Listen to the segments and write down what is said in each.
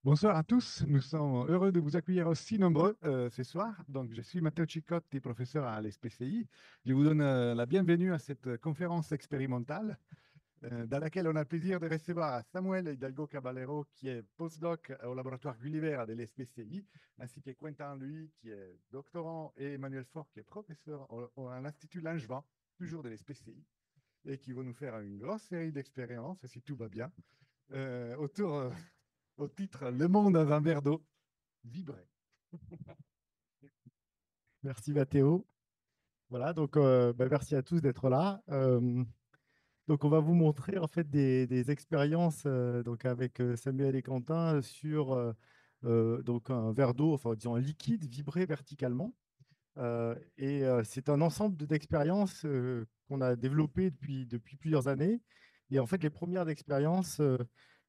Bonsoir à tous, nous sommes heureux de vous accueillir aussi nombreux ce soir. Donc, je suis Matteo Cicotti, professeur à l'SPCI. Je vous donne la bienvenue à cette conférence expérimentale dans laquelle on a le plaisir de recevoir Samuel Hidalgo Caballero, qui est postdoc au laboratoire Gulliver de l'SPCI, ainsi que Quentin Lui, qui est doctorant, et Emmanuel Faure, qui est professeur à l'Institut Langevin, toujours de l'SPCI, et qui vont nous faire une grosse série d'expériences, si tout va bien, autour au titre Le monde dans un verre d'eau vibrait. Merci Mathéo. Voilà, donc merci à tous d'être là. Donc on va vous montrer en fait des expériences donc avec Samuel et Quentin sur donc un verre d'eau, enfin disons un liquide vibré verticalement. C'est un ensemble d'expériences qu'on a développées depuis plusieurs années. Et en fait, les premières expériences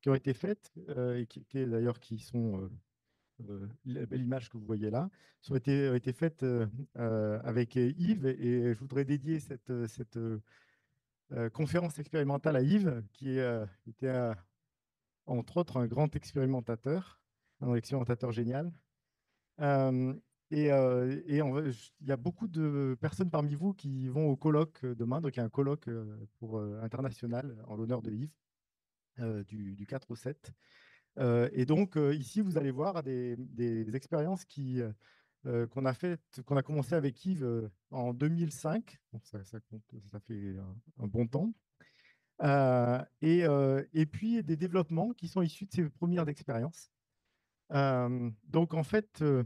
qui ont été faites et qui étaient d'ailleurs qui sont la belle image que vous voyez là, ont été faites avec Yves et je voudrais dédier cette conférence expérimentale à Yves, qui était entre autres un grand expérimentateur, un expérimentateur génial. Euh, il y a beaucoup de personnes parmi vous qui vont au colloque demain, donc il y a un colloque international en l'honneur de Yves du 4 au 7. Ici, vous allez voir des expériences qu'on a commencé avec Yves en 2005. Donc ça fait un bon temps. Et puis des développements qui sont issus de ces premières expériences. Donc en fait, vous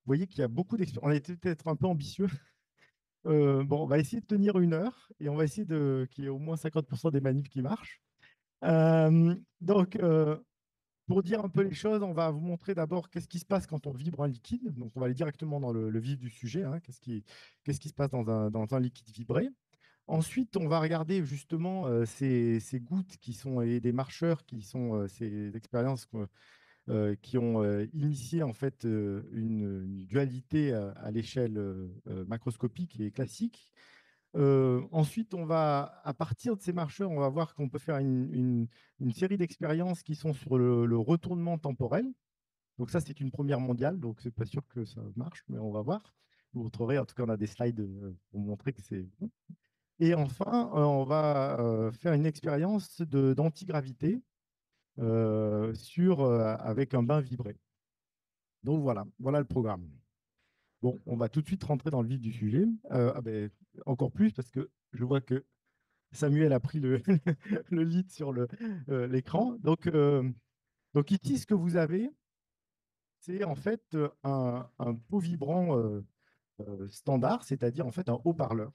voyez qu'il y a beaucoup d'expériences. On a été peut-être un peu ambitieux. Bon, on va essayer de tenir une heure et on va essayer qu'il y ait au moins 50% des manifs qui marchent. Euh, donc, euh, Pour dire un peu les choses, on va vous montrer d'abord qu'est-ce qui se passe quand on vibre un liquide. Donc, on va aller directement dans le vif du sujet, hein. Qu'est-ce qui se passe dans un liquide vibré? Ensuite, on va regarder justement ces gouttes qui sont et des marcheurs qui sont ces expériences qui ont initié en fait une dualité à l'échelle macroscopique et classique. Ensuite, à partir de ces marcheurs, on va voir qu'on peut faire une série d'expériences qui sont sur le retournement temporel. Donc ça, c'est une première mondiale, donc c'est pas sûr que ça marche, mais on va voir. Vous montrerez, en tout cas, on a des slides pour montrer que c'est bon. Et enfin, on va faire une expérience d'antigravité avec un bain vibré. Donc voilà le programme. Bon, on va tout de suite rentrer dans le vif du sujet. Encore plus parce que je vois que Samuel a pris le lead sur l'écran. Donc ici, ce que vous avez, c'est en fait un pot vibrant standard, c'est-à-dire en fait un haut-parleur.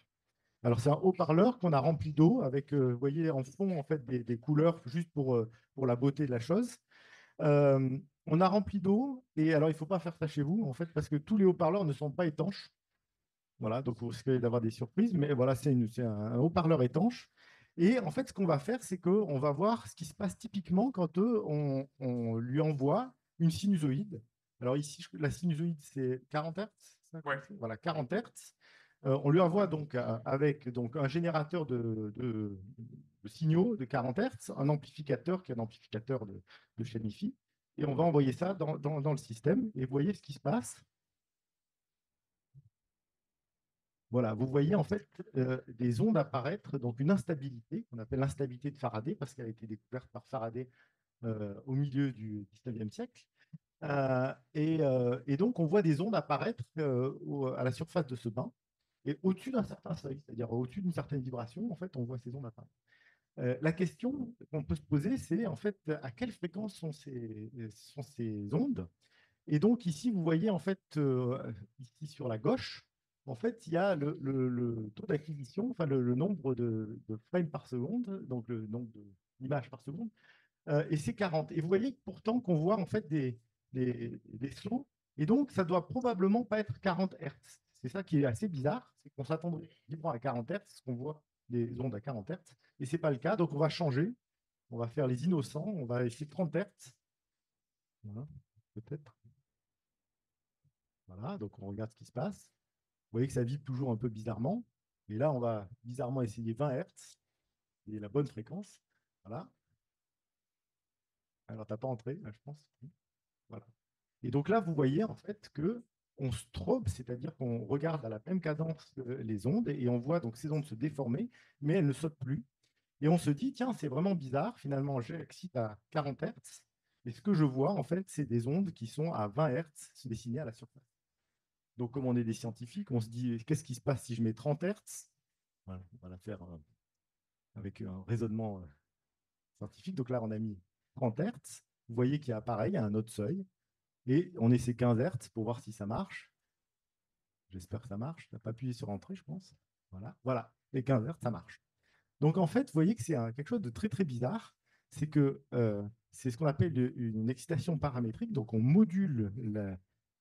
Alors c'est un haut-parleur qu'on a rempli d'eau avec, vous voyez en fond en fait des couleurs juste pour la beauté de la chose. On a rempli d'eau et alors il ne faut pas faire ça chez vous en fait parce que tous les haut-parleurs ne sont pas étanches. Voilà, donc vous risquez d'avoir des surprises, mais voilà, c'est un haut-parleur étanche. Et en fait, ce qu'on va faire, c'est qu'on va voir ce qui se passe typiquement quand on lui envoie une sinusoïde. Alors ici, la sinusoïde, c'est 40 Hertz, Ouais. voilà, 40 Hertz. On lui envoie donc avec donc, un générateur de signaux de 40 Hertz, un amplificateur qui est un amplificateur de chaîne IFI, et on va envoyer ça dans le système. Et vous voyez ce qui se passe. Voilà, vous voyez en fait des ondes apparaître, donc une instabilité, qu'on appelle l'instabilité de Faraday, parce qu'elle a été découverte par Faraday au milieu du 19e siècle. Et donc, on voit des ondes apparaître à la surface de ce bain, et au-dessus d'un certain seuil, c'est-à-dire au-dessus d'une certaine vibration, en fait, on voit ces ondes apparaître. La question qu'on peut se poser, c'est en fait à quelle fréquence sont ces ondes. Et donc ici, vous voyez en fait, ici sur la gauche, en fait, il y a le taux d'acquisition, enfin le nombre de frames par seconde, donc le nombre d'images par seconde, et c'est 40. Et vous voyez pourtant qu'on voit en fait des sauts, et donc ça doit probablement pas être 40 Hertz. C'est ça qui est assez bizarre, c'est qu'on s'attendrait vivant à 40 Hertz, parce qu'on voit des ondes à 40 Hertz, et c'est pas le cas, donc on va changer, on va faire les innocents, on va essayer 30 Hertz, voilà, peut-être. Voilà, donc on regarde ce qui se passe. Vous voyez que ça vibre toujours un peu bizarrement. Et là, on va bizarrement essayer 20 Hertz, qui la bonne fréquence. Voilà. Alors, tu n'as pas entré, là, je pense. Voilà. Et donc là, vous voyez en fait que on strobe, c'est-à-dire qu'on regarde à la même cadence les ondes et on voit donc ces ondes se déformer, mais elles ne sautent plus. Et on se dit, tiens, c'est vraiment bizarre, finalement, j'excite à 40 Hertz, et ce que je vois, en fait, c'est des ondes qui sont à 20 Hertz se dessiner à la surface. Donc, comme on est des scientifiques, on se dit, qu'est-ce qui se passe si je mets 30 Hertz? Voilà, on va la faire avec un raisonnement scientifique. Donc là, on a mis 30 Hertz. Vous voyez qu'il y a pareil, il y a un autre seuil, et on essaie 15 Hertz pour voir si ça marche. J'espère que ça marche. Tu n'as pas appuyé sur Entrée, je pense. Voilà, voilà. Les 15 Hertz, ça marche. Donc, en fait, vous voyez que c'est quelque chose de très, très bizarre. C'est que c'est ce qu'on appelle une excitation paramétrique. Donc, on module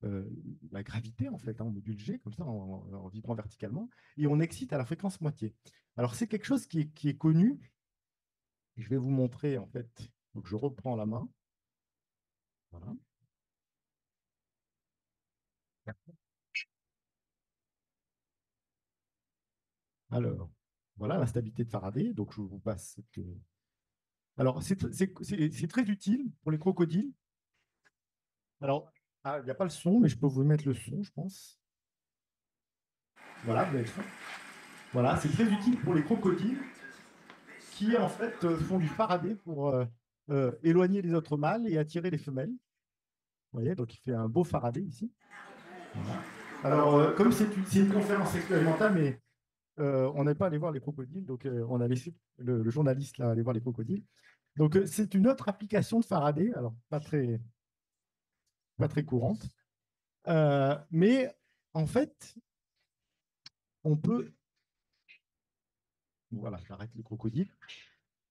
la gravité, en fait, hein, on module G, comme ça, en vibrant verticalement, et on excite à la fréquence moitié. Alors, c'est quelque chose qui est connu. Je vais vous montrer, en fait. Donc, je reprends la main. Voilà. Alors, voilà la stabilité de Faraday. Donc, je vous passe cette. Alors, c'est très utile pour les crocodiles. Alors, il n'y a pas le son, mais je peux vous mettre le son, je pense. Voilà, vous avez le son. Voilà, c'est très utile pour les crocodiles qui, en fait, font du Faraday pour éloigner les autres mâles et attirer les femelles. Vous voyez, donc il fait un beau Faraday ici. Voilà. Alors, comme c'est une conférence expérimentale, mais on n'est pas allé voir les crocodiles, donc on a laissé le journaliste là aller voir les crocodiles. Donc, c'est une autre application de Faraday, alors pas très courante. Mais en fait, on peut. Voilà, j'arrête le crocodile.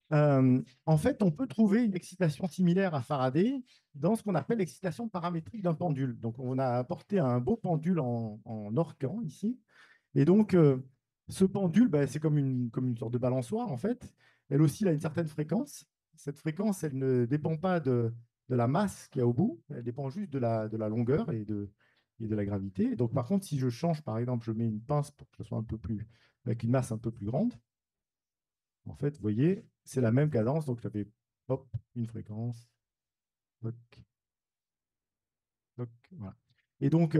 En fait, on peut trouver une excitation similaire à Faraday dans ce qu'on appelle l'excitation paramétrique d'un pendule. Donc, on a apporté un beau pendule en Orcan ici. Et donc, ce pendule, ben, c'est comme une sorte de balançoire, en fait. Elle oscille à une certaine fréquence. Cette fréquence, elle ne dépend pas de la masse qu'il y a au bout. Elle dépend juste de la longueur et de la gravité. Donc, par contre, si je change, par exemple, je mets une pince pour que ce soit un peu plus, avec une masse un peu plus grande, en fait, vous voyez, c'est la même cadence. Donc, j'avais hop, une fréquence. Toc, toc, voilà. Et donc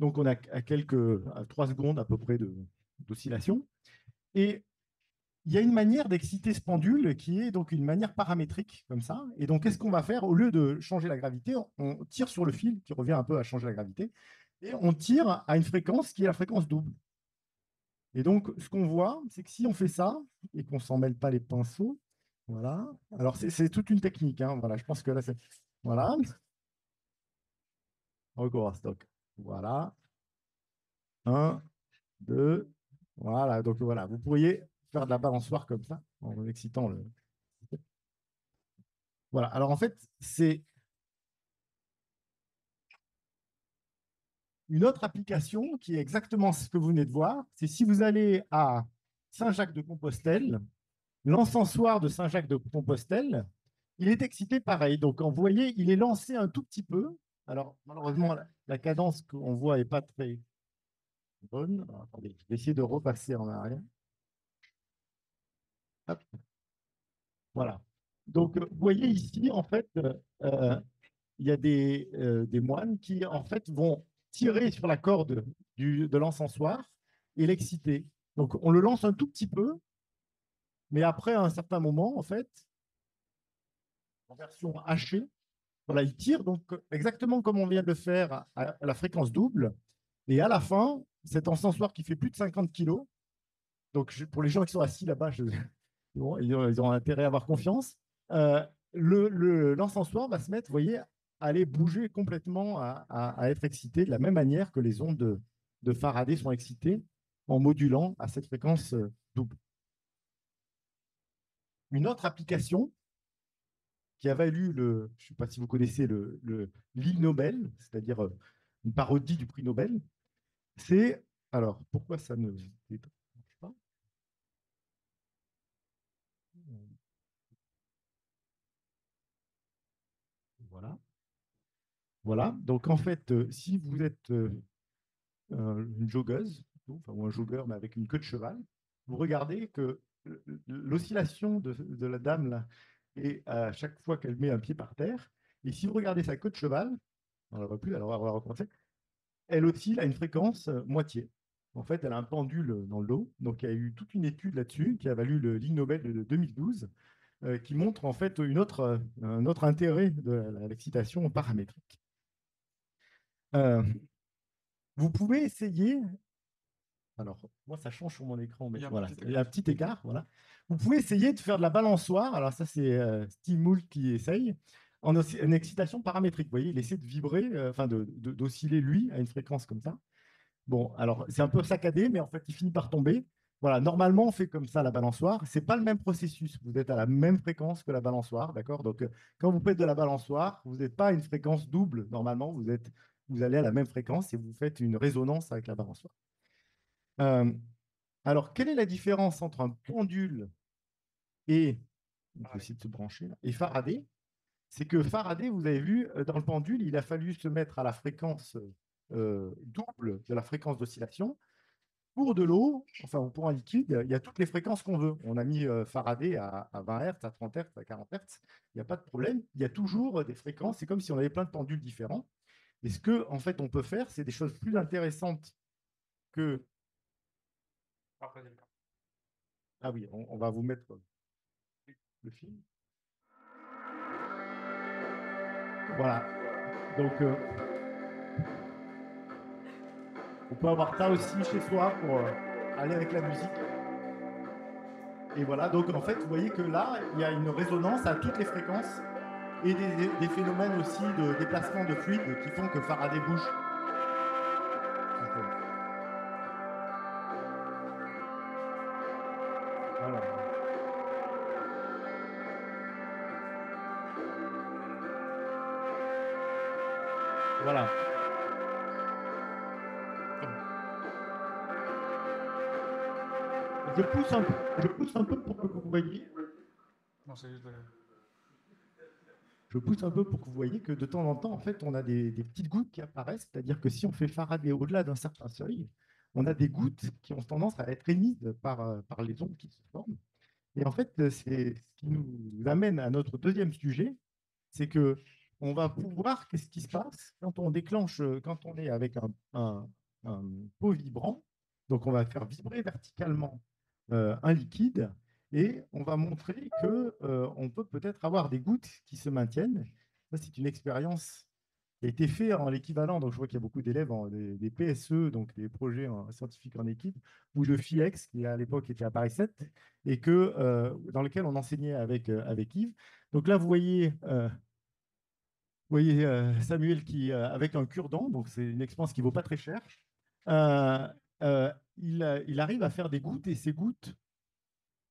on a à 3 secondes à peu près d'oscillation. Et il y a une manière d'exciter ce pendule qui est donc une manière paramétrique, comme ça. Et donc, qu'est-ce qu'on va faire? Au lieu de changer la gravité, on tire sur le fil qui revient un peu à changer la gravité. Et on tire à une fréquence qui est la fréquence double. Et donc, ce qu'on voit, c'est que si on fait ça et qu'on ne s'en mêle pas les pinceaux, voilà. Alors, c'est toute une technique, hein. Voilà, je pense que là, c'est. Voilà. On recommence. Donc, voilà. Un, deux. Voilà. Donc, voilà. Vous pourriez faire de la balançoire comme ça, en excitant le. Voilà. Alors, en fait, c'est une autre application qui est exactement ce que vous venez de voir. C'est si vous allez à Saint-Jacques-de-Compostelle, l'encensoir de Saint-Jacques-de-Compostelle, il est excité pareil. Donc, vous voyez, il est lancé un tout petit peu. Alors, malheureusement, la cadence qu'on voit n'est pas très bonne. Alors, attendez, je vais essayer de repasser en arrière. Hop, voilà. Donc, vous voyez ici, en fait, il y a des moines qui, en fait, vont tirer sur la corde de l'encensoir et l'exciter. Donc, on le lance un tout petit peu, mais après, à un certain moment, en fait, en version hachée, voilà, il tire donc exactement comme on vient de le faire à la fréquence double. Et à la fin, cet encensoir qui fait plus de 50 kilos, donc pour les gens qui sont assis là-bas, bon, ils ont intérêt à avoir confiance. L'encensoir va se mettre, vous voyez, à aller bouger complètement, à être excité de la même manière que les ondes de Faraday sont excitées en modulant à cette fréquence double. Une autre application qui a valu je ne sais pas si vous connaissez l'Ig Nobel, c'est-à-dire une parodie du prix Nobel, c'est, alors pourquoi ça ne marche pas? Voilà. Voilà. Donc en fait, si vous êtes une joggeuse, enfin, ou un joggeur, mais avec une queue de cheval, vous regardez que l'oscillation de la dame là, et à chaque fois qu'elle met un pied par terre, Et si vous regardez sa queue de cheval, on ne la voit plus, alors on va recommencer, elle aussi a une fréquence moitié. En fait, elle a un pendule dans le dos. Donc, il y a eu toute une étude là-dessus qui a valu le Ig Nobel de 2012 qui montre en fait un autre intérêt de l'excitation paramétrique. Vous pouvez essayer. Alors, moi, ça change sur mon écran, mais voilà, il y a un petit écart. Voilà. Vous pouvez essayer de faire de la balançoire. Alors, ça, c'est Steve Moule qui essaye en excitation paramétrique. Vous voyez, il essaie de vibrer, enfin, d'osciller lui à une fréquence comme ça. Bon, alors, c'est un peu saccadé, mais en fait, il finit par tomber. Voilà, normalement, on fait comme ça la balançoire. Ce n'est pas le même processus. Vous êtes à la même fréquence que la balançoire, d'accord? Donc, quand vous faites de la balançoire, vous n'êtes pas à une fréquence double. Normalement, vous allez à la même fréquence et vous faites une résonance avec la balançoire. Alors, quelle est la différence entre un pendule et, on peut essayer de se brancher là, et Faraday? C'est que Faraday, vous avez vu, dans le pendule, il a fallu se mettre à la fréquence double de la fréquence d'oscillation. Pour de l'eau, enfin pour un liquide, il y a toutes les fréquences qu'on veut. On a mis Faraday à 20 Hz, à 30 Hz, à 40 Hz. Il n'y a pas de problème. Il y a toujours des fréquences. C'est comme si on avait plein de pendules différents. Et ce que, en fait, on peut faire, c'est des choses plus intéressantes que. Ah oui, on va vous mettre le film. Voilà. Donc, on peut avoir ça aussi chez soi pour aller avec la musique. Et voilà, donc en fait, vous voyez que là, il y a une résonance à toutes les fréquences et des phénomènes aussi de déplacement de fluide qui font que Faraday bouge. Voilà. Voilà. Je pousse un peu pour que vous voyez. Non, c'est juste. Je pousse un peu pour que vous voyez que de temps en temps, en fait, on a des petites gouttes qui apparaissent. C'est-à-dire que si on fait Faraday au-delà d'un certain seuil, on a des gouttes qui ont tendance à être émises par les ondes qui se forment. Et en fait, c'est ce qui nous amène à notre deuxième sujet, c'est que on va pouvoir, qu'est-ce qui se passe quand on déclenche, quand on est avec un pot vibrant. Donc, on va faire vibrer verticalement un liquide et on va montrer que on peut peut-être avoir des gouttes qui se maintiennent. Ça, c'est une expérience qui a été faite en l'équivalent. Donc, je vois qu'il y a beaucoup d'élèves, des PSE, donc des projets scientifiques en équipe, ou de FIEX, qui à l'époque était à Paris 7, et dans lequel on enseignait avec Yves. Donc là, vous voyez Samuel avec un cure-dent, donc c'est une expérience qui ne vaut pas très cher. Il arrive à faire des gouttes et ces gouttes,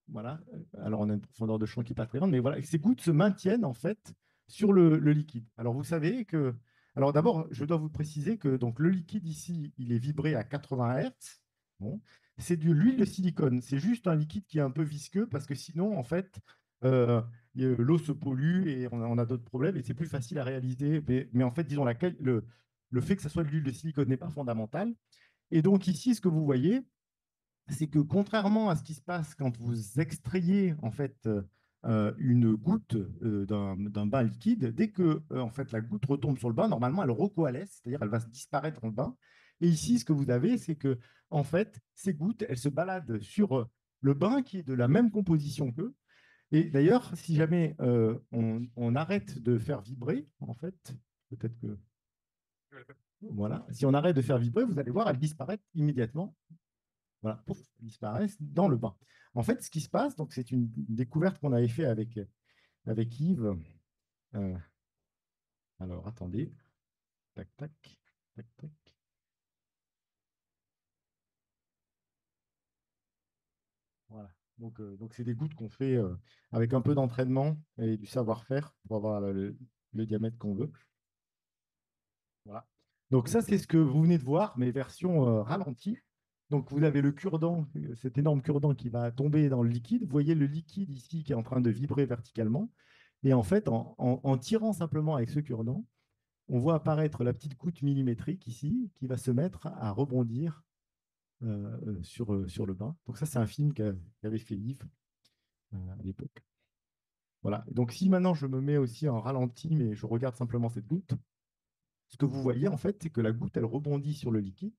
voilà, alors on a une profondeur de champ qui n'est pas très grande, mais voilà, ces gouttes se maintiennent en fait sur le liquide. Alors vous savez que, alors d'abord, je dois vous préciser que donc, le liquide ici, il est vibré à 80 Hz. Bon, c'est de l'huile de silicone, c'est juste un liquide qui est un peu visqueux parce que sinon, en fait, euh, l'eau se pollue et on a d'autres problèmes et c'est plus facile à réaliser. Mais en fait, disons, le fait que ça soit de l'huile de silicone n'est pas fondamental. Et donc ici, ce que vous voyez, c'est que contrairement à ce qui se passe quand vous extrayez en fait une goutte d'un bain liquide, dès que en fait la goutte retombe sur le bain, normalement elle recoalesce, c'est-à-dire elle va se disparaître dans le bain. Et ici, ce que vous avez, c'est que en fait ces gouttes, elles se baladent sur le bain qui est de la même composition qu'eux. Et d'ailleurs, si jamais on arrête de faire vibrer, en fait, peut-être que voilà, si on arrête de faire vibrer, vous allez voir, elles disparaissent immédiatement. Voilà, pouf, elles disparaissent dans le bain. En fait, ce qui se passe, donc c'est une découverte qu'on avait fait avec Yves. Euh, alors, attendez. Tac, tac, tac, tac. Voilà. Donc c'est des gouttes qu'on fait avec un peu d'entraînement et du savoir-faire pour avoir le diamètre qu'on veut. Voilà. Donc ça, c'est ce que vous venez de voir, mais version ralentie. Donc vous avez le cure-dent, cet énorme cure-dent qui va tomber dans le liquide. Vous voyez le liquide ici qui est en train de vibrer verticalement. Et en fait, en tirant simplement avec ce cure-dent, on voit apparaître la petite goutte millimétrique ici qui va se mettre à rebondir sur le bain. Donc ça, c'est un film qu'avait fait Yves à l'époque. Voilà. Donc, si maintenant je me mets aussi en ralenti, mais je regarde simplement cette goutte, ce que vous voyez, en fait, c'est que la goutte, elle rebondit sur le liquide.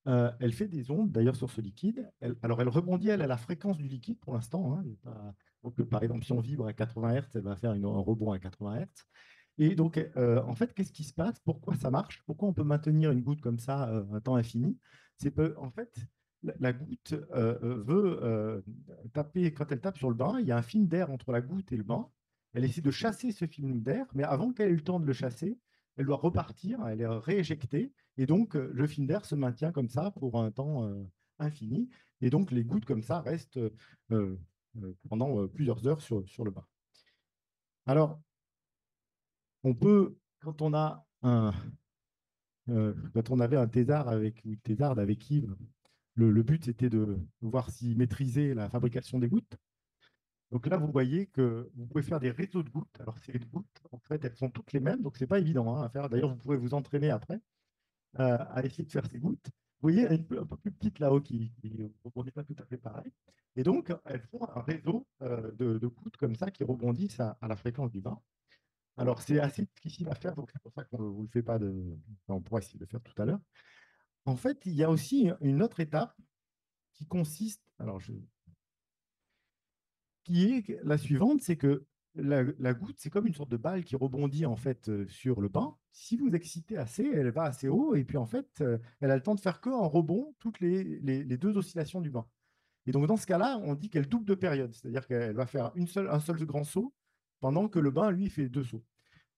Elle fait des ondes, d'ailleurs, sur ce liquide. Alors, elle rebondit, elle, à la fréquence du liquide pour l'instant, hein. Donc, par exemple, si on vibre à 80 Hz, elle va faire un rebond à 80 Hz. Et donc, en fait, qu'est-ce qui se passe? Pourquoi ça marche? Pourquoi on peut maintenir une goutte comme ça un temps infini? C'est que, en fait, la goutte veut taper, quand elle tape sur le bain, il y a un film d'air entre la goutte et le bain. Elle essaie de chasser ce film d'air, mais avant qu'elle ait eu le temps de le chasser, elle doit repartir, elle est rééjectée, et donc le film d'air se maintient comme ça pour un temps infini. Et donc, les gouttes comme ça restent pendant plusieurs heures sur le bain. Alors, on peut, quand on avait un thésard avec, ou une thésarde avec Yves, le but c'était de voir s'il maîtrisait la fabrication des gouttes. Donc là, vous voyez que vous pouvez faire des réseaux de gouttes. Alors, ces gouttes, en fait, elles sont toutes les mêmes, donc c'est pas évident hein, à faire. D'ailleurs, vous pouvez vous entraîner après à essayer de faire ces gouttes. Vous voyez, un peu plus petite là-haut qui rebondit pas tout à fait pareil. Et donc, elles font un réseau de gouttes comme ça qui rebondissent à la fréquence du vent. Alors, c'est assez difficile à faire, donc c'est pour ça qu'on ne vous le fait pas de. Enfin, on pourra essayer de le faire tout à l'heure. En fait, il y a aussi une autre étape qui consiste, qui est la suivante, c'est que la goutte, c'est comme une sorte de balle qui rebondit en fait sur le banc. Si vous excitez assez, elle va assez haut, et puis en fait, elle a le temps de faire que en rebond toutes les deux oscillations du banc. Et donc, dans ce cas-là, on dit qu'elle double de période, c'est-à-dire qu'elle va faire un seul grand saut, pendant que le bain, lui, fait deux sauts.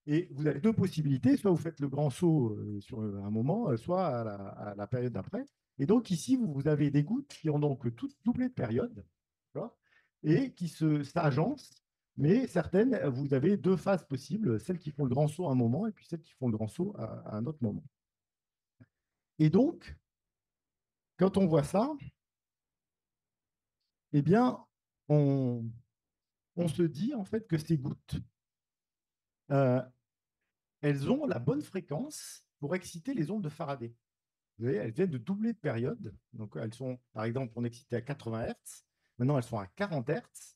Et vous avez deux possibilités, soit vous faites le grand saut sur un moment, soit à la période d'après. Et donc ici, vous avez des gouttes qui ont donc toutes doublé de période, et qui s'agencent, mais certaines, vous avez deux phases possibles, celles qui font le grand saut à un moment et puis celles qui font le grand saut à un autre moment. Et donc, quand on voit ça, eh bien, on se dit en fait que ces gouttes, euh, elles ont la bonne fréquence pour exciter les ondes de Faraday. Vous voyez, elles viennent de doubler de période. Donc, elles sont, par exemple, on excitait à 80 Hz. Maintenant, elles sont à 40 Hz.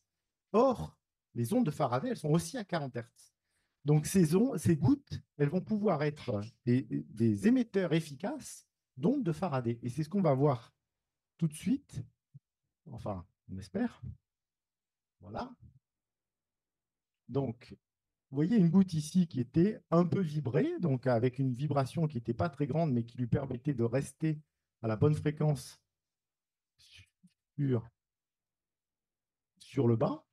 Or, les ondes de Faraday, elles sont aussi à 40 Hz. Donc, ces gouttes, elles vont pouvoir être des émetteurs efficaces d'ondes de Faraday. Et c'est ce qu'on va voir tout de suite. Enfin, on espère. Voilà. Donc, vous voyez une goutte ici qui était un peu vibrée, donc avec une vibration qui n'était pas très grande, mais qui lui permettait de rester à la bonne fréquence sur, sur le bas.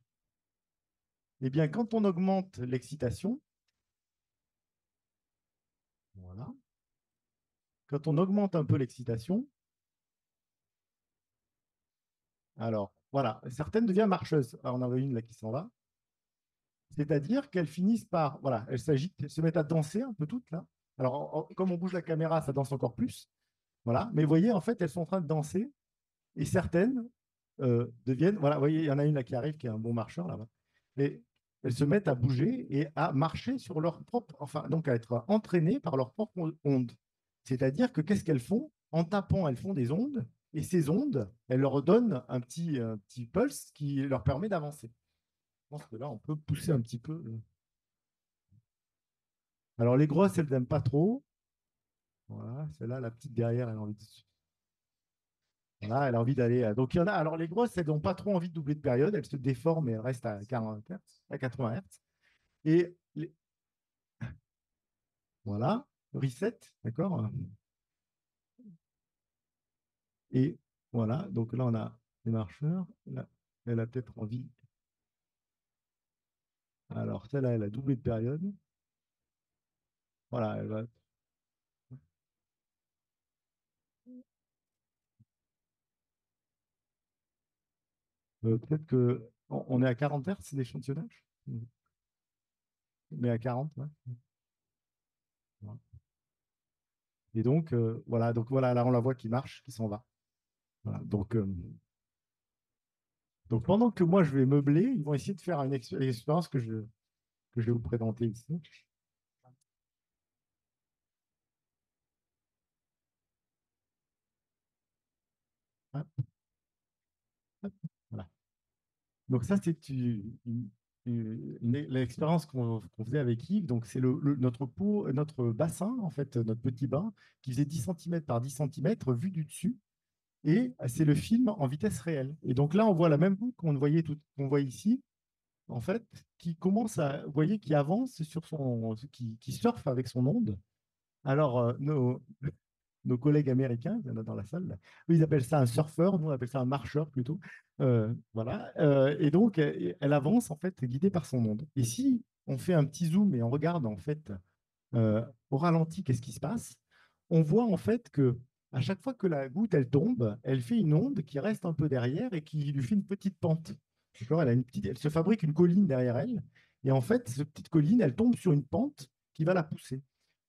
Eh bien, quand on augmente l'excitation, voilà, quand on augmente un peu l'excitation, alors voilà, certaines deviennent marcheuses. Alors, on en a une là qui s'en va. C'est-à-dire qu'elles finissent par, voilà, elles s'agitent, elles se mettent à danser un peu toutes là. Alors, comme on bouge la caméra, ça danse encore plus. Voilà, mais vous voyez, en fait, elles sont en train de danser et certaines deviennent, voilà, vous voyez, il y en a une là qui arrive qui est un bon marcheur là-bas. Et elles se mettent à bouger et à marcher sur leur propre, enfin, donc à être entraînées par leur propre onde. C'est-à-dire que qu'est-ce qu'elles font? En tapant, elles font des ondes, et ces ondes, elles leur donnent un petit pulse qui leur permet d'avancer. Je pense que là, on peut pousser un petit peu. Alors, les grosses, elles n'aiment pas trop. Voilà, celle-là, la petite derrière, elle a envie de. Voilà, elle a envie d'aller. Donc, il y en a. Alors, les grosses, elles n'ont pas trop envie de doubler de période. Elles se déforment et elles restent à 40 Hz, à 80 Hz. Et voilà, reset, d'accord. Et voilà, donc là, on a les marcheurs. Là, elle a peut-être envie. Alors, celle-là, elle a doublé de période. Voilà, elle va. Peut-être que on est à 40 Hz, c'est l'échantillonnage. Mais à 40, ouais. Voilà. Et donc voilà, là, on la voit qui marche, qui s'en va. Voilà, donc, pendant que moi, je vais meubler, ils vont essayer de faire une expérience que je vais vous présenter ici. Hop, hop, voilà. Donc ça, c'est une. l'expérience qu'on faisait avec Yves, donc c'est notre pot, notre bassin, en fait, notre petit bain, qui faisait 10 centimètres par 10 centimètres vu du dessus. Et c'est le film en vitesse réelle. Et donc là, on voit la même boucle qu'on voit ici, en fait, qui commence à, vous voyez, qui avance sur qui surfe avec son onde. Alors, nos collègues américains, il y en a dans la salle, là, eux, ils appellent ça un surfeur, nous on appelle ça un marcheur plutôt. Voilà. Et donc, elle avance en fait guidée par son onde. Et si on fait un petit zoom et on regarde en fait au ralenti qu'est-ce qui se passe, on voit en fait que à chaque fois que la goutte elle tombe, elle fait une onde qui reste un peu derrière et qui lui fait une petite pente. D'accord. Elle se fabrique une colline derrière elle. Et en fait, cette petite colline, elle tombe sur une pente qui va la pousser.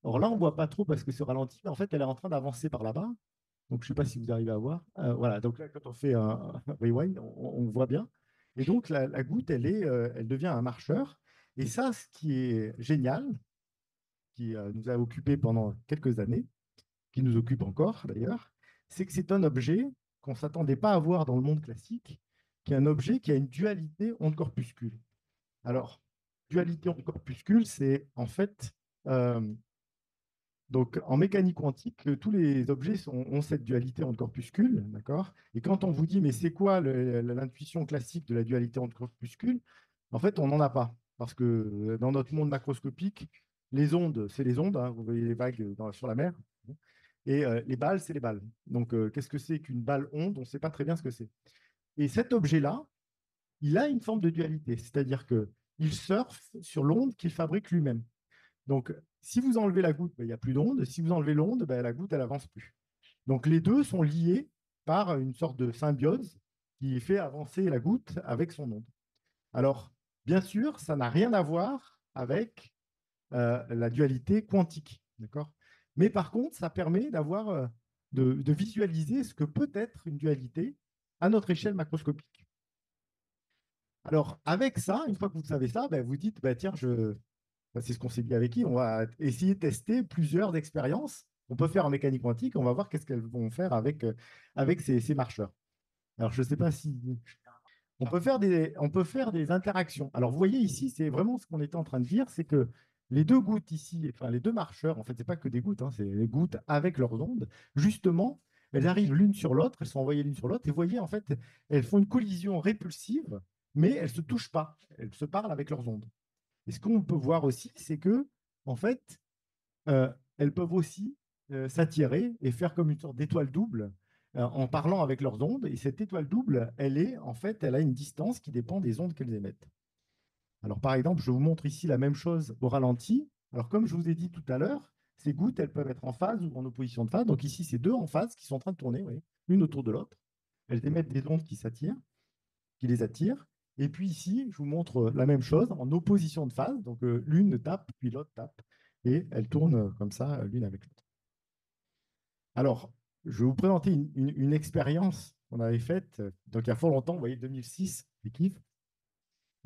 Alors là, on ne voit pas trop parce que c'est ralenti, mais en fait, elle est en train d'avancer par là-bas. Donc, je ne sais pas si vous arrivez à voir. Voilà, donc là, quand on fait un rewind, on voit bien. Et donc, la goutte, elle devient un marcheur. Et ça, ce qui est génial, qui nous a occupés pendant quelques années, qui nous occupe encore d'ailleurs, c'est que c'est un objet qu'on ne s'attendait pas à voir dans le monde classique, qui est un objet qui a une dualité onde-corpuscule. Alors, dualité onde-corpuscule, c'est en fait euh, donc, en mécanique quantique, tous les objets ont cette dualité onde-corpuscule, d'accord? Et quand on vous dit, mais c'est quoi l'intuition classique de la dualité onde-corpuscule? En fait, on n'en a pas. Parce que dans notre monde macroscopique, les ondes, c'est les ondes, hein, vous voyez les vagues sur la mer, et les balles, c'est les balles. Donc, qu'est-ce que c'est qu'une balle onde? On ne sait pas très bien ce que c'est. Et cet objet-là, il a une forme de dualité, c'est-à-dire qu'il surfe sur l'onde qu'il fabrique lui-même. Donc, si vous enlevez la goutte, ben, il n'y a plus d'onde. Si vous enlevez l'onde, ben, la goutte, elle avance plus. Donc, les deux sont liés par une sorte de symbiose qui fait avancer la goutte avec son onde. Alors, bien sûr, ça n'a rien à voir avec la dualité quantique, d'accord? Mais par contre, ça permet de visualiser ce que peut être une dualité à notre échelle macroscopique. Alors, avec ça, une fois que vous savez ça, ben, vous dites, ben, tiens, c'est ce qu'on s'est dit avec qui. On va essayer de tester plusieurs expériences. On peut faire en mécanique quantique. On va voir qu'est-ce qu'elles vont faire avec ces marcheurs. Alors, je ne sais pas si. On peut faire des interactions. Alors, vous voyez ici, c'est vraiment ce qu'on était en train de dire, c'est que les deux gouttes ici, enfin les deux marcheurs, en fait, ce n'est pas que des gouttes, hein, c'est les gouttes avec leurs ondes. Justement, elles arrivent l'une sur l'autre, elles sont envoyées l'une sur l'autre, et vous voyez, en fait, elles font une collision répulsive, mais elles ne se touchent pas. Elles se parlent avec leurs ondes. Et ce qu'on peut voir aussi, c'est que, en fait, elles peuvent aussi s'attirer et faire comme une sorte d'étoile double en parlant avec leurs ondes. Et cette étoile double, elle a une distance qui dépend des ondes qu'elles émettent. Alors, par exemple, je vous montre ici la même chose au ralenti. Alors, comme je vous ai dit tout à l'heure, ces gouttes, elles peuvent être en phase ou en opposition de phase. Donc ici, c'est deux en phase qui sont en train de tourner, oui, l'une autour de l'autre. Elles émettent des ondes qui s'attirent, qui les attirent. Et puis ici, je vous montre la même chose en opposition de phase. Donc l'une tape, puis l'autre tape. Et elles tournent comme ça, l'une avec l'autre. Alors, je vais vous présenter une expérience qu'on avait faite, donc il y a fort longtemps, vous voyez, 2006, l'équipe,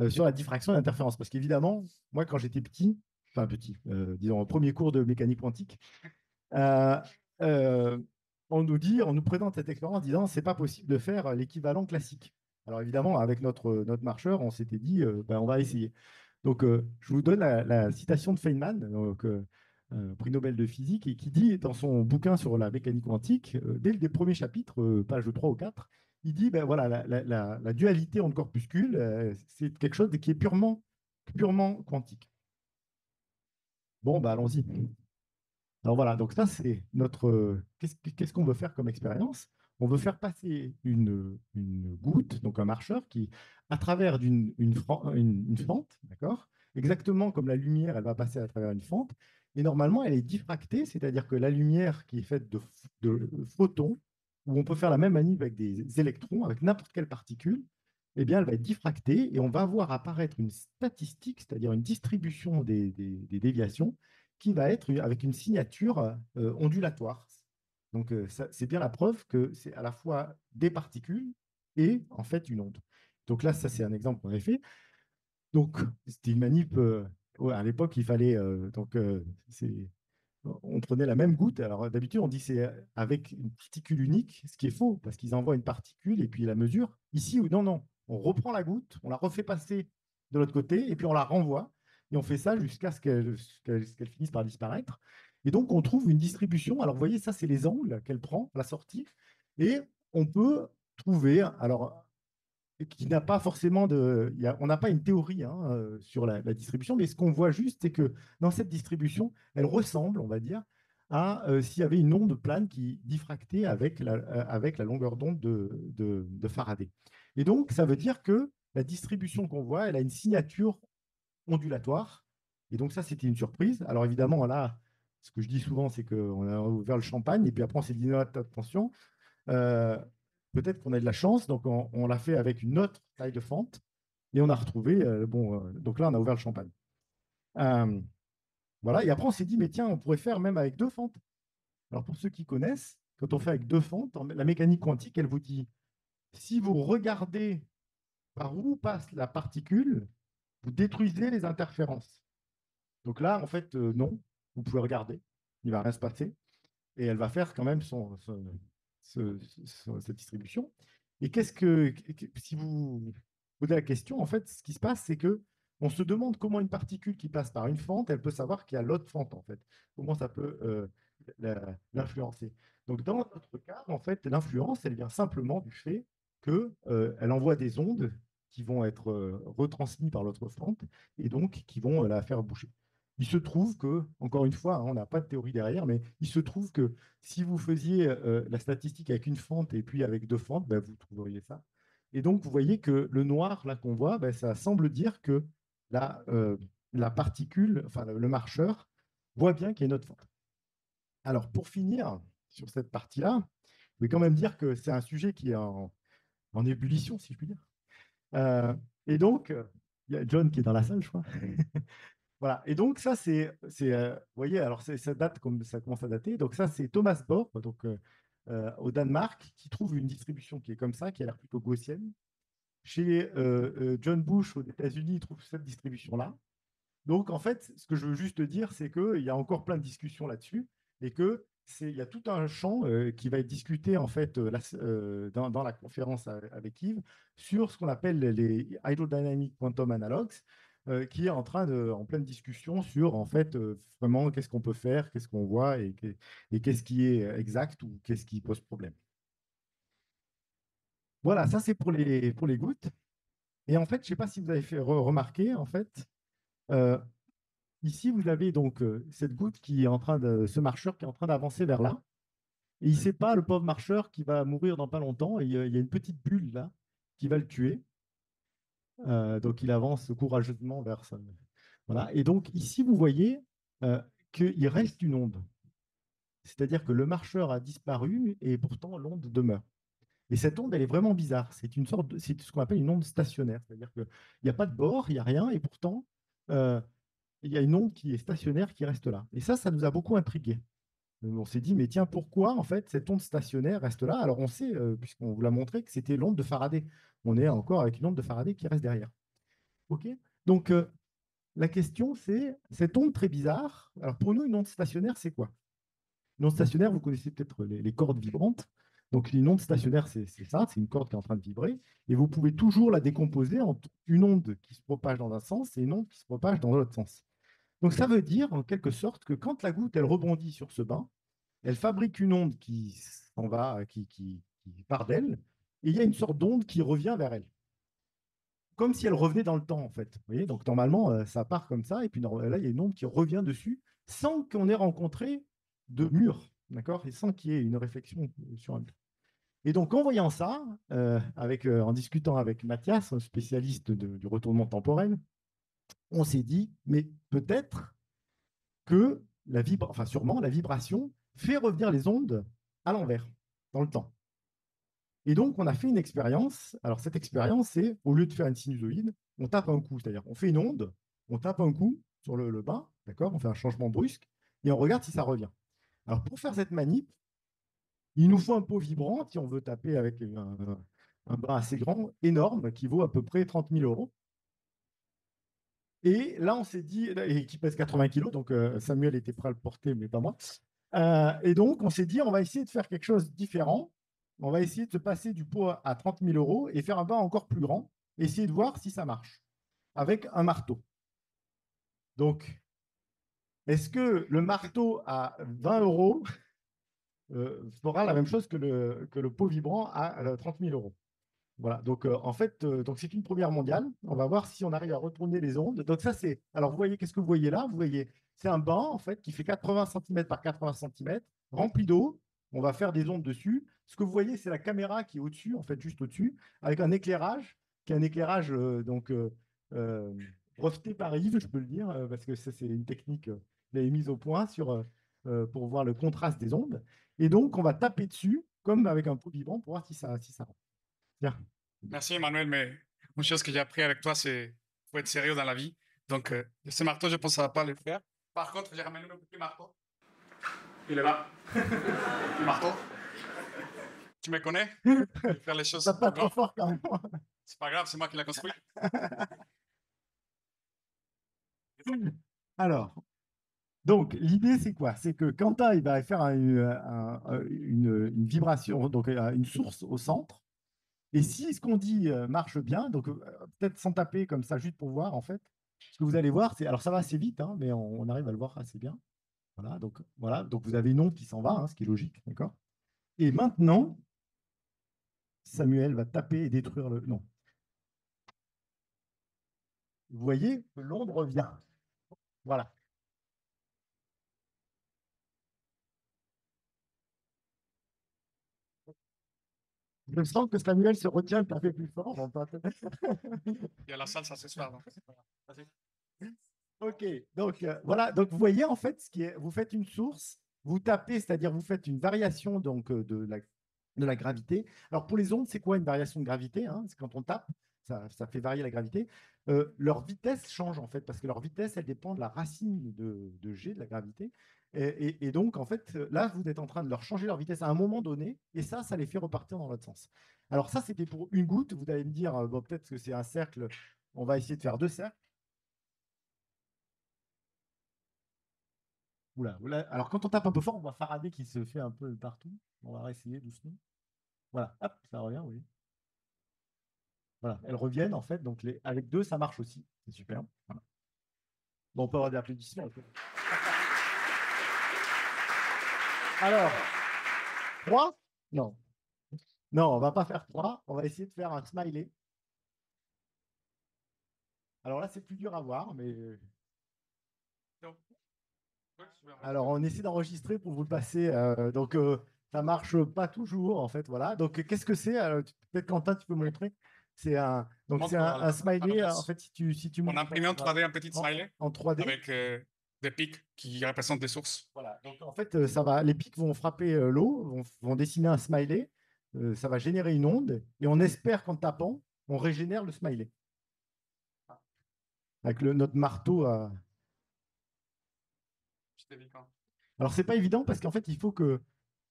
sur la diffraction et l'interférence. Parce qu'évidemment, moi, quand j'étais petit, enfin petit, disons, au premier cours de mécanique quantique, euh, euh, on nous présente cette expérience en disant c'est pas possible de faire l'équivalent classique. Alors évidemment, avec notre marcheur, on s'était dit ben, on va essayer. Donc je vous donne la citation de Feynman, donc, prix Nobel de physique, et qui dit dans son bouquin sur la mécanique quantique, dès le premier chapitre, page 3 ou 4, il dit ben voilà, la dualité entre corpuscules, c'est quelque chose qui est purement quantique. Bon, ben allons-y. Alors voilà, donc ça, c'est notre. Qu'est-ce qu'on veut faire comme expérience? On veut faire passer une goutte, donc un marcheur, qui, à travers une fente, d'accord? Exactement comme la lumière, elle va passer à travers une fente. Et normalement, elle est diffractée, c'est-à-dire que la lumière qui est faite de photons, où on peut faire la même manip avec des électrons, avec n'importe quelle particule, eh bien, elle va être diffractée et on va voir apparaître une statistique, c'est-à-dire une distribution des déviations qui va être avec une signature ondulatoire. Donc, c'est bien la preuve que c'est à la fois des particules et en fait une onde. Donc là, ça, c'est un exemple qu'on avait fait. Donc, c'était une manip. Ouais, à l'époque, il fallait. On prenait la même goutte. Alors, d'habitude, on dit c'est avec une particule unique, ce qui est faux, parce qu'ils envoient une particule et puis la mesure. Ici, non, non. On reprend la goutte, on la refait passer de l'autre côté, et puis on la renvoie. Et on fait ça jusqu'à ce qu'elle finisse par disparaître. Et donc, on trouve une distribution. Alors, vous voyez, ça, c'est les angles qu'elle prend à la sortie. Et on peut trouver, alors, qui n'a pas forcément de. On n'a pas une théorie hein, sur la distribution, mais ce qu'on voit juste, c'est que dans cette distribution, elle ressemble, on va dire, à s'il y avait une onde plane qui diffractait avec la longueur d'onde de Faraday. Et donc, ça veut dire que la distribution qu'on voit, elle a une signature ondulatoire. Et donc, ça, c'était une surprise. Alors, évidemment, là, ce que je dis souvent, c'est qu'on a ouvert le champagne et puis après, on s'est dit, non, attention, euh, peut-être qu'on a de la chance. Donc, on l'a fait avec une autre taille de fente et on a retrouvé, donc là, on a ouvert le champagne. Euh, voilà. Et après, on s'est dit, mais tiens, on pourrait faire même avec deux fentes. Alors, pour ceux qui connaissent, quand on fait avec deux fentes, la mécanique quantique, elle vous dit, si vous regardez par où passe la particule, vous détruisez les interférences. Donc là, en fait, non, vous pouvez regarder, il ne va rien se passer, et elle va faire quand même cette distribution. Et si vous posez la question, en fait, ce qui se passe, c'est que on se demande comment une particule qui passe par une fente, elle peut savoir qu'il y a l'autre fente, en fait. Comment ça peut l'influencer. Donc, dans notre cas, en fait, l'influence, elle vient simplement du fait qu'elle envoie des ondes qui vont être retransmises par l'autre fente et donc qui vont la faire bouger. Il se trouve que, encore une fois, hein, on n'a pas de théorie derrière, mais il se trouve que si vous faisiez la statistique avec une fente et puis avec deux fentes, ben, vous trouveriez ça. Et donc, vous voyez que le noir, là, qu'on voit, ben, ça semble dire que la, la particule, enfin le marcheur, voit bien qu'il y a une autre fente. Alors, pour finir sur cette partie-là, je vais quand même dire que c'est un sujet qui est en ébullition, si je puis dire. Et donc, il y a John qui est dans la salle, je crois. Voilà. Et donc, ça, vous voyez, alors ça date comme ça commence à dater. Donc, ça, c'est Thomas Bohr, donc, au Danemark, qui trouve une distribution qui est comme ça, qui a l'air plutôt gaussienne. Chez John Bush, aux États-Unis, il trouve cette distribution-là. Donc, en fait, ce que je veux juste dire, c'est qu'il y a encore plein de discussions là-dessus et il y a tout un champ qui va être discuté en fait dans la conférence avec Yves sur ce qu'on appelle les hydrodynamic quantum analogues, qui est en pleine discussion sur en fait vraiment qu'est-ce qu'on peut faire, qu'est-ce qu'on voit et qu'est-ce qui est exact ou qu'est-ce qui pose problème. Voilà, ça c'est pour les gouttes. Et en fait, je ne sais pas si vous avez fait remarquer, en fait, euh, ici, vous avez donc cette goutte qui est en train ce marcheur qui est en train d'avancer vers là. Et il ne sait pas, le pauvre marcheur, qui va mourir dans pas longtemps. Et il y a une petite bulle là qui va le tuer. Donc il avance courageusement vers ça. Voilà. Et donc ici, vous voyez qu'il reste une onde. C'est-à-dire que le marcheur a disparu et pourtant l'onde demeure. Et cette onde, elle est vraiment bizarre. C'est ce qu'on appelle une onde stationnaire. C'est-à-dire qu'il n'y a pas de bord, il n'y a rien, et pourtant, euh, il y a une onde qui est stationnaire qui reste là. Et ça nous a beaucoup intrigués. On s'est dit, mais tiens, pourquoi en fait cette onde stationnaire reste là? Alors on sait, puisqu'on vous l'a montré, que c'était l'onde de Faraday. On est encore avec une onde de Faraday qui reste derrière. OK? Donc la question, c'est cette onde très bizarre. Alors pour nous, une onde stationnaire, c'est quoi? Une onde stationnaire, vous connaissez peut-être les cordes vibrantes. Donc une onde stationnaire, c'est ça, c'est une corde qui est en train de vibrer. Et vous pouvez toujours la décomposer en une onde qui se propage dans un sens et une onde qui se propage dans l'autre sens. Donc ça veut dire en quelque sorte que quand la goutte, elle rebondit sur ce banc, elle fabrique une onde qui s'en va, qui part d'elle, et il y a une sorte d'onde qui revient vers elle. Comme si elle revenait dans le temps, en fait. Vous voyez, donc normalement, ça part comme ça, et puis là, il y a une onde qui revient dessus, sans qu'on ait rencontré de mur, d'accord, et sans qu'il y ait une réflexion sur un mur. Et donc, en voyant ça, en discutant avec Mathias, un spécialiste du retournement temporel, on s'est dit, mais peut-être que sûrement, la vibration fait revenir les ondes à l'envers, dans le temps. Et donc, on a fait une expérience. Alors, cette expérience, c'est, au lieu de faire une sinusoïde, on tape un coup. C'est-à-dire, on fait une onde, on tape un coup sur le bas, d'accord? On fait un changement brusque, et on regarde si ça revient. Alors, pour faire cette manip, il nous faut un pot vibrant, si on veut taper avec un bain assez grand, énorme, qui vaut à peu près 30 000 euros. Et là, on s'est dit, et qui pèse 80 kilos, donc Samuel était prêt à le porter, mais pas moi. Et donc, on s'est dit, on va essayer de faire quelque chose de différent. On va essayer de se passer du pot à 30 000 euros et faire un bain encore plus grand, essayer de voir si ça marche. avec un marteau. Donc, est-ce que le marteau à 20 euros fera la même chose que le pot vibrant à 30 000 euros? Voilà, donc en fait, donc c'est une première mondiale. On va voir si on arrive à retourner les ondes. Donc ça, c'est. Alors, vous voyez, qu'est-ce que vous voyez là? Vous voyez, c'est un banc en fait qui fait 80 cm par 80 cm, rempli d'eau. On va faire des ondes dessus. Ce que vous voyez, c'est la caméra qui est au-dessus, en fait, juste au-dessus, avec un éclairage, qui est un éclairage euh, breveté par Yves, je peux le dire, parce que ça, c'est une technique qu'il avait mise au point pour voir le contraste des ondes. Et donc, on va taper dessus, comme avec un pot vibrant, pour voir si ça rentre. Bien. Merci Emmanuel, mais une chose que j'ai appris avec toi, c'est qu'il faut être sérieux dans la vie. Donc, ce marteau, je pense que ça ne va pas le faire. Par contre, j'ai ramené le petit marteau. Il est là. Le marteau. Tu me connais? Je vais faire les choses. Ça pas trop fort quand même. C'est pas grave, c'est moi qui l'ai construit. Alors, donc l'idée c'est quoi? C'est que Quentin il va faire une vibration, donc une source au centre. Et si ce qu'on dit marche bien, donc peut-être sans taper comme ça, juste pour voir en fait, ce que vous allez voir, c'est, alors ça va assez vite, hein, mais on arrive à le voir assez bien. Voilà, donc vous avez une onde qui s'en va, hein, ce qui est logique, d'accord? Et maintenant, Samuel va taper et détruire le. Non. Vous voyez que l'onde revient. Voilà. Je sens que Samuel se retient de taper plus fort. Il y a la salle, ça ce soir. Donc. Ok, donc voilà, donc vous voyez en fait vous faites une source, vous tapez, c'est-à-dire vous faites une variation donc de la gravité. Alors pour les ondes, c'est quoi une variation de gravité, hein? C'est quand on tape, ça fait varier la gravité. Leur vitesse change en fait, parce que leur vitesse, elle dépend de la racine de G, de la gravité. Et donc en fait, là, vous êtes en train de leur changer leur vitesse à un moment donné, et ça les fait repartir dans l'autre sens. Alors ça, c'était pour une goutte. Vous allez me dire, bon, peut-être que c'est un cercle, on va essayer de faire 2 cercles. Oula, oula. Alors, quand on tape un peu fort, on voit Faraday qui se fait un peu partout. On va essayer doucement. Voilà, hop, ça revient, oui. Voilà, elles reviennent en fait. Donc, avec 2, ça marche aussi. C'est super. Voilà. Bon, on peut avoir des applaudissements. Alors, 3? Non. Non, on va pas faire 3. On va essayer de faire un smiley. Alors là, c'est plus dur à voir, mais. Alors, on essaie d'enregistrer pour vous le passer. Donc, ça marche pas toujours, en fait. Voilà. Donc, qu'est-ce que c'est? Peut-être, Quentin, tu peux me montrer. C'est un smiley. En fait, si tu on a imprimé en 3D un petit smiley en 3D avec des pics qui représentent des sources. Voilà. Donc, en fait, les pics vont frapper l'eau, vont dessiner un smiley. Ça va générer une onde. Et on espère qu'en tapant, on régénère le smiley. Avec notre marteau à. Alors, c'est pas évident parce qu'en fait, il faut que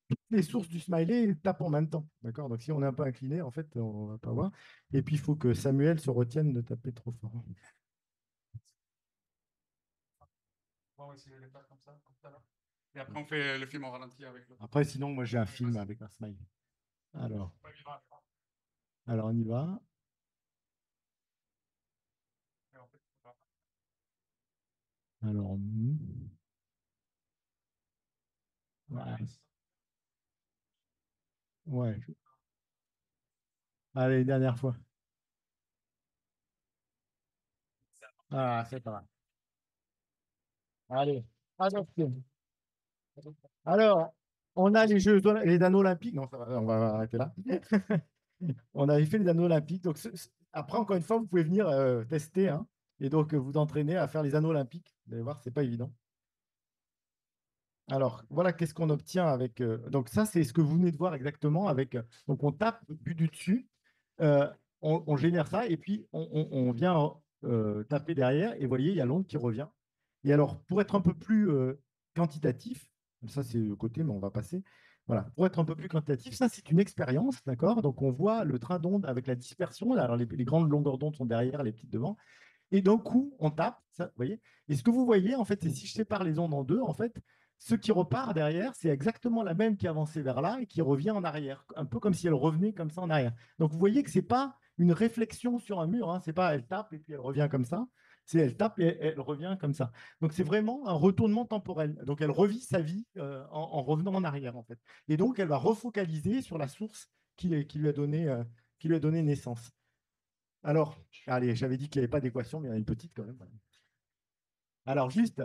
toutes les sources du smiley tapent en même temps. D'accord? Donc, si on est un peu incliné, en fait, on va pas voir. Et puis, il faut que Samuel se retienne de taper trop fort. On va essayer de les faire comme ça, comme tout à l'heure. Et après, on fait le film en ralenti avec l'autre. Après, sinon, moi, j'ai un film avec un smiley. Alors, on y va. Alors, ouais. Allez, dernière fois. Ah, c'est pas mal. Allez, attention. Alors, on a les anneaux olympiques. Non, ça va, on va arrêter là. On avait fait les anneaux olympiques. Donc, après, encore une fois, vous pouvez venir tester, hein, et donc vous entraîner à faire les anneaux olympiques. Vous allez voir, c'est pas évident. Alors, voilà, qu'est-ce qu'on obtient avec. Donc, ça, c'est ce que vous venez de voir exactement avec. Donc, on tape but du dessus, on génère ça, et puis on vient taper derrière, et vous voyez, il y a l'onde qui revient. Et alors, pour être un peu plus quantitatif, ça, c'est le côté, mais on va passer. Voilà, pour être un peu plus quantitatif, ça, c'est une expérience, d'accord? Donc, on voit le train d'onde avec la dispersion. Alors, les grandes longueurs d'onde sont derrière, les petites devant. Et d'un coup, on tape, ça, vous voyez. Et ce que vous voyez, en fait, c'est si je sépare les ondes en deux, en fait, ce qui repart derrière, c'est exactement la même qui avançait vers là et qui revient en arrière, un peu comme si elle revenait comme ça en arrière. Donc, vous voyez que c'est pas une réflexion sur un mur. Hein. C'est pas elle tape et puis elle revient comme ça. C'est elle tape et elle revient comme ça. Donc c'est vraiment un retournement temporel. Donc elle revit sa vie en revenant en arrière en fait. Et donc elle va refocaliser sur la source qui lui a donné naissance. Alors, allez, j'avais dit qu'il n'y avait pas d'équation, mais il y en a une petite quand même. Voilà. Alors juste,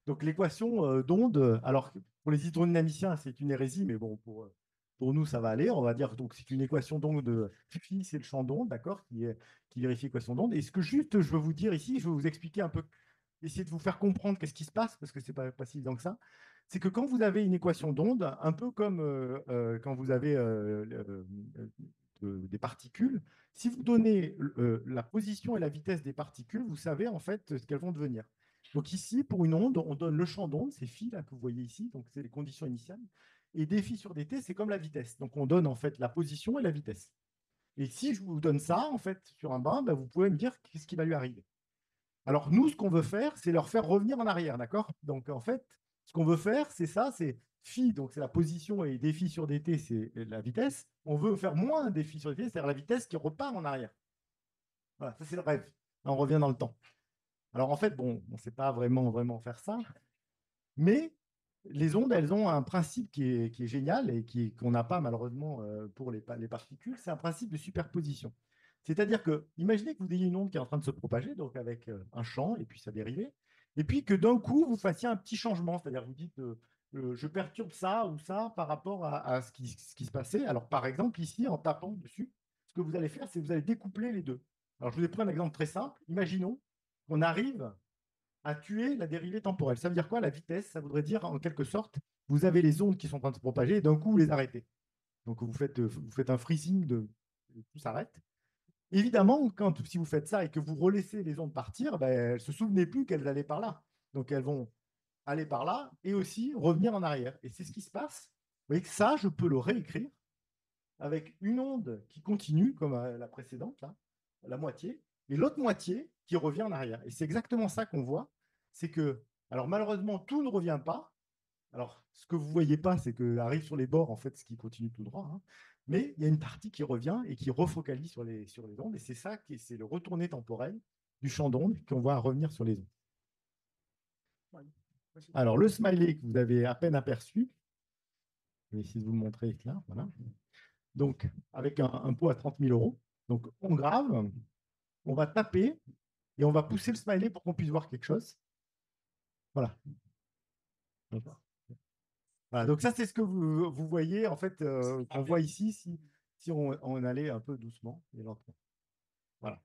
donc l'équation d'onde, alors pour les hydrodynamiciens, c'est une hérésie, mais bon, pour nous, ça va aller. On va dire donc c'est une équation d'onde, phi, c'est le champ d'onde, d'accord, qui vérifie l'équation d'onde. Et ce que juste je veux vous dire ici, je vais vous expliquer un peu, essayer de vous faire comprendre qu'est-ce qui se passe, parce que c'est pas si évident que ça. C'est que quand vous avez une équation d'onde, un peu comme quand vous avez des particules, si vous donnez la position et la vitesse des particules, vous savez en fait ce qu'elles vont devenir. Donc ici, pour une onde, on donne le champ d'onde, ces phi là que vous voyez ici, donc c'est les conditions initiales. Et dφ sur dt, c'est comme la vitesse. Donc on donne en fait la position et la vitesse. Et si je vous donne ça, en fait, sur un brin, ben, vous pouvez me dire qu'est-ce qui va lui arriver. Alors nous, ce qu'on veut faire, c'est leur faire revenir en arrière, d'accord? Donc en fait, ce qu'on veut faire, c'est ça, c'est phi, donc c'est la position, et dφ sur dt, c'est la vitesse. On veut faire moins dφ sur dt, c'est-à-dire la vitesse qui repart en arrière. Voilà, ça c'est le rêve. Là, on revient dans le temps. Alors en fait, bon, on ne sait pas vraiment faire ça, mais les ondes, elles ont un principe qui est génial et qu'on n'a pas malheureusement pour les particules, c'est un principe de superposition. C'est-à-dire que, imaginez que vous ayez une onde qui est en train de se propager, donc avec un champ et puis sa dérivée, et puis que d'un coup, vous fassiez un petit changement, c'est-à-dire vous dites, je perturbe ça ou ça par rapport à ce qui se passait. Alors par exemple, ici, en tapant dessus, ce que vous allez faire, c'est que vous allez découpler les deux. Alors je vous ai pris un exemple très simple. Imaginons qu'on arrive à tuer la dérivée temporelle. Ça veut dire quoi, la vitesse? Ça voudrait dire, en quelque sorte, vous avez les ondes qui sont en train de se propager et d'un coup, vous les arrêtez. Donc, vous faites un freezing, tout s'arrête. Évidemment, si vous faites ça et que vous relaissez les ondes partir, ben, elles ne se souvenaient plus qu'elles allaient par là. Donc, elles vont aller par là et aussi revenir en arrière. Et c'est ce qui se passe. Vous voyez que ça, je peux le réécrire avec une onde qui continue, comme la précédente, là, la moitié, et l'autre moitié qui revient en arrière. Et c'est exactement ça qu'on voit. C'est que, alors malheureusement, tout ne revient pas. Alors, ce que vous ne voyez pas, c'est que arrive sur les bords, en fait, ce qui continue tout droit. Hein. Mais il y a une partie qui revient et qui refocalise sur les ondes. Et c'est ça, c'est le retourné temporel du champ d'onde qu'on voit revenir sur les ondes. Alors, le smiley que vous avez à peine aperçu, je vais essayer de vous le montrer là. Voilà. Donc, avec un pot à 30 000 euros. Donc, on grave, on va taper et on va pousser le smiley pour qu'on puisse voir quelque chose. Voilà. Voilà, donc ça, c'est ce que vous voyez, en fait, qu'on voit ici si on allait un peu doucement et lentement. Voilà.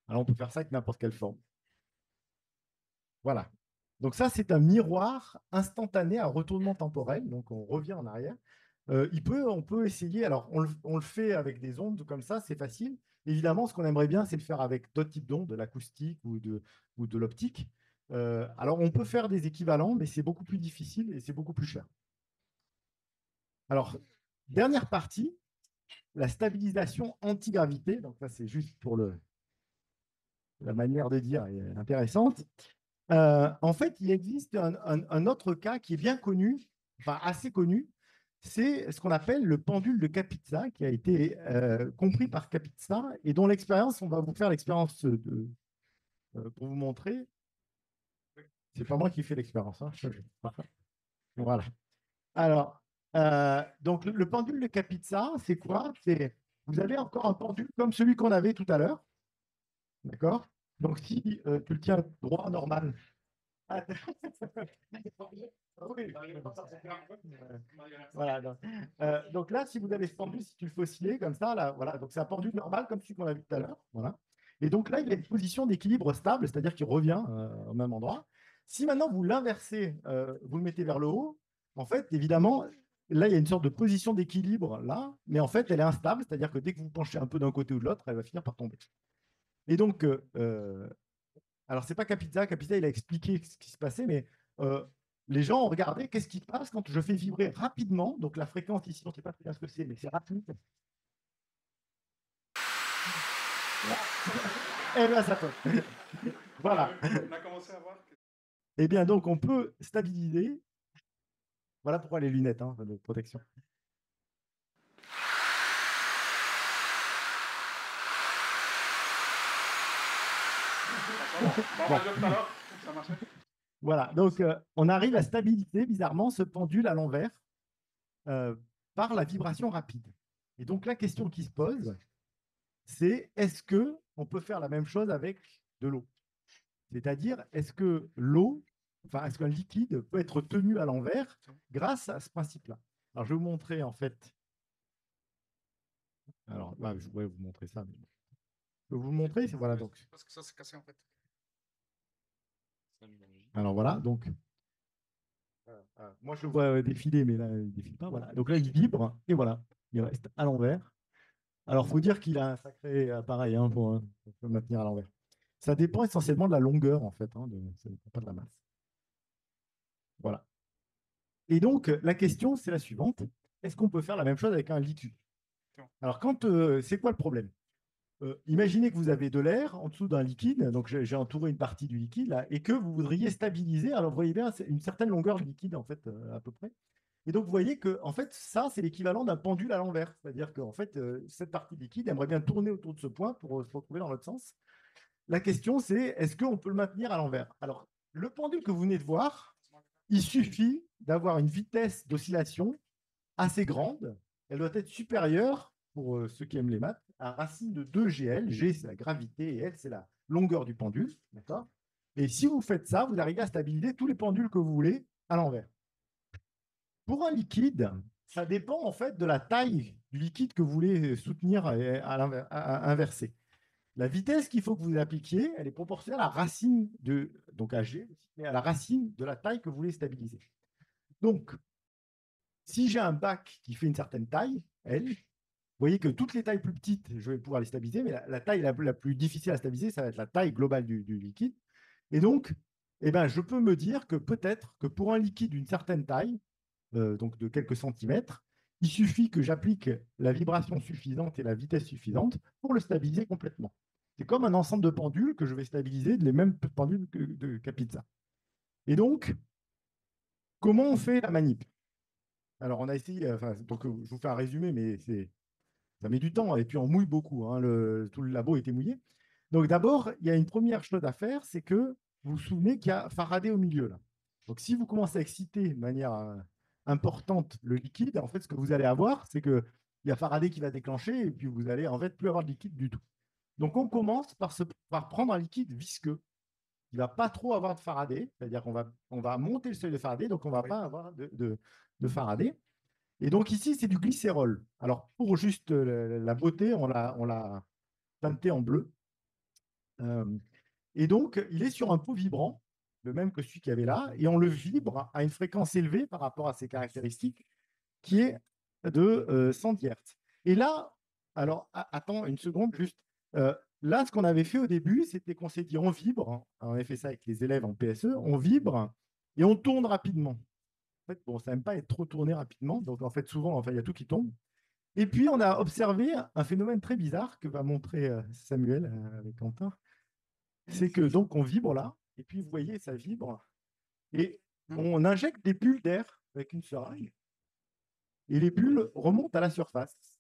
Alors, on peut faire ça avec n'importe quelle forme. Voilà. Donc ça, c'est un miroir instantané à retournement temporel. Donc, on revient en arrière. On peut essayer, alors on le fait avec des ondes comme ça, c'est facile. Évidemment, ce qu'on aimerait bien, c'est le faire avec d'autres types d'ondes, de l'acoustique ou de l'optique. Alors, on peut faire des équivalents, mais c'est beaucoup plus difficile et c'est beaucoup plus cher. Alors, dernière partie, la stabilisation antigravité. Donc, ça, c'est juste pour la manière de dire est intéressante. En fait, il existe un autre cas qui est bien connu, enfin assez connu, c'est ce qu'on appelle le pendule de Kapitsa, qui a été compris par Kapitsa et dont l'expérience, on va vous faire l'expérience pour vous montrer. C'est pas moi qui fais l'expérience. Hein. Voilà. Alors, donc le pendule de Kapitsa, c'est quoi? Vous avez encore un pendule comme celui qu'on avait tout à l'heure. D'accord? Donc, si tu le tiens droit, normal. Voilà, donc là, si vous avez ce pendule, si tu le fais osciller comme ça, là, voilà, donc c'est un pendule normal comme celui qu'on a vu tout à l'heure. Voilà. Et donc là, il a une position d'équilibre stable, c'est-à-dire qu'il revient au même endroit. Si maintenant vous l'inversez, vous le mettez vers le haut, en fait, évidemment, là, il y a une sorte de position d'équilibre là, mais en fait, elle est instable, c'est-à-dire que dès que vous penchez un peu d'un côté ou de l'autre, elle va finir par tomber. Et donc, alors, c'est pas Capizza. Capizza, il a expliqué ce qui se passait, mais les gens ont regardé qu'est-ce qui se passe quand je fais vibrer rapidement. Donc, la fréquence ici, on ne sait pas très bien ce que c'est, mais c'est rapide. Et bien, ça peut. Voilà. On a commencé à voir. Eh bien, donc, on peut stabiliser. Voilà pourquoi les lunettes de protection. Voilà, donc on arrive à stabiliser bizarrement ce pendule à l'envers par la vibration rapide. Et donc la question qui se pose, c'est est-ce que on peut faire la même chose avec de l'eau? C'est-à-dire, est-ce que l'eau, enfin, est-ce qu'un liquide peut être tenu à l'envers grâce à ce principe-là? Alors, je vais vous montrer en fait. Alors, là, je pourrais vous montrer ça. Mais... Je peux vous montrer, voilà donc. Parce que ça, c'est cassé en fait. Alors voilà, donc. Moi, je le vois défiler, mais là, il ne défile pas. Voilà. Donc là, il vibre et voilà, il reste à l'envers. Alors, il faut dire qu'il a un sacré appareil pour le maintenir à l'envers. Ça dépend essentiellement de la longueur, en fait, ça ne dépend pas de la masse. Voilà. Et donc, la question, c'est la suivante. Est-ce qu'on peut faire la même chose avec un liquide? Alors, c'est quoi le problème? Imaginez que vous avez de l'air en dessous d'un liquide, donc j'ai entouré une partie du liquide, là, et que vous voudriez stabiliser. Alors, vous voyez bien, c'est une certaine longueur de liquide, en fait, à peu près. Et donc, vous voyez que, en fait, ça, c'est l'équivalent d'un pendule à l'envers. C'est-à-dire qu'en fait, cette partie de liquide aimerait bien tourner autour de ce point pour se retrouver dans l'autre sens. La question, c'est est-ce qu'on peut le maintenir à l'envers? Alors, le pendule que vous venez de voir, il suffit d'avoir une vitesse d'oscillation assez grande. Elle doit être supérieure, pour ceux qui aiment les maths, à racine de 2GL. G, c'est la gravité et L, c'est la longueur du pendule. D'accord? Et si vous faites ça, vous arrivez à stabiliser tous les pendules que vous voulez à l'envers. Pour un liquide, ça dépend en fait de la taille du liquide que vous voulez soutenir à inverser. La vitesse qu'il faut que vous appliquiez, elle est proportionnelle à la racine de, donc à G, mais à la racine de la taille que vous voulez stabiliser. Donc, si j'ai un bac qui fait une certaine taille, L, vous voyez que toutes les tailles plus petites, je vais pouvoir les stabiliser, mais la taille la plus difficile à stabiliser, ça va être la taille globale du liquide. Et donc, eh ben, je peux me dire que peut-être que pour un liquide d'une certaine taille, donc de quelques centimètres, il suffit que j'applique la vibration suffisante et la vitesse suffisante pour le stabiliser complètement. C'est comme un ensemble de pendules que je vais stabiliser, les mêmes pendules de Kapitsa. Et donc, comment on fait la manip? Alors, on a essayé, donc je vous fais un résumé, mais ça met du temps, et puis on mouille beaucoup. Tout le labo était mouillé. Donc, d'abord, il y a une première chose à faire, c'est que vous vous souvenez qu'il y a Faraday au milieu, là. Donc, si vous commencez à exciter de manière importante le liquide, en fait, ce que vous allez avoir, c'est qu'il y a Faraday qui va déclencher, et puis vous allez en fait plus avoir de liquide du tout. Donc, on commence par prendre un liquide visqueux. Il ne va pas trop avoir de Faraday, c'est-à-dire qu'on va monter le seuil de Faraday, donc on ne va pas avoir de Faraday. Et donc ici, c'est du glycérol. Alors, pour juste la beauté, on l'a teinté en bleu. Et donc, il est sur un pot vibrant, le même que celui qu'il y avait là, et on le vibre à une fréquence élevée par rapport à ses caractéristiques, qui est de 100 Hz. Et là, alors, attends une seconde, juste. Là, ce qu'on avait fait au début, c'était qu'on s'est dit on vibre. On avait fait ça avec les élèves en PSE, on vibre et on tourne rapidement. En fait, bon, ça n'aime pas être trop tourné rapidement, donc en fait, souvent, il y a tout qui tombe. Et puis, on a observé un phénomène très bizarre que va montrer Samuel avec Quentin. C'est que donc on vibre là, et puis vous voyez, ça vibre, et on injecte des bulles d'air avec une seringue, et les bulles remontent à la surface.